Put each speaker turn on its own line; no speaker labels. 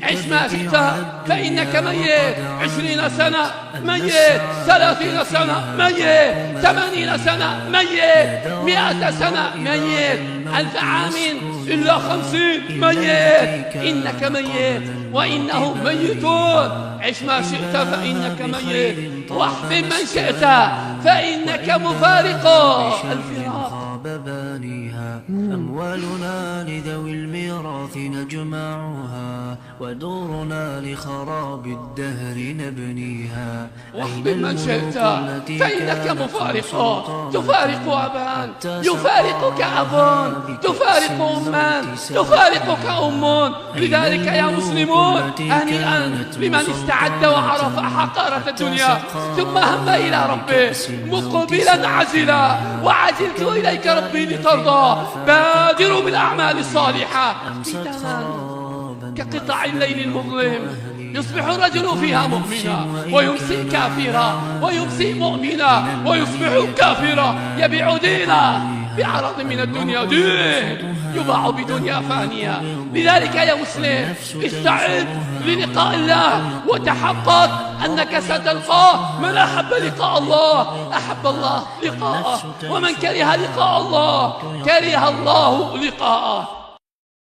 عش ما شئت فإنك ميت. 20 سنة ميت، 30 سنة ميت، 80 سنة ميت، 100 سنة ميت، 1000 عام إلا 50 ميت. إنك ميت وإنهم ميتون. عش ما شئت فإنك ميت، واحفظ من شئت فإنك مفارق. الفراق
ببانيها أموالنا لذوي الميراث نجمعها، ودورنا لخراب الدهر نبنيها.
واحفظ من شئت فإنك مفارق. تفارق أبان، يفارقك أب، تفارق أمان، تفارقك أم. لذلك يا مسلمون هنيئا لمن استعد وعرف حقارة الدنيا ثم هم إلى ربه مقبلا عزلا. وعجلت إليك ربي لترضى. بادروا بالأعمال الصالحة كقطع الليل المظلم، يصبح الرجل فيها مؤمنا ويمسي كافرا، ويمسي مؤمنا ويصبح كافرا. يبيع دينه بعرض من الدنيا، دين يباع بدنيا فانية. لذلك يا مسلم استعد للقاء الله، وتحقق أنك ستلقاه. من أحب لقاء الله أحب الله لقاءه، ومن كره لقاء الله كره الله لقاءه.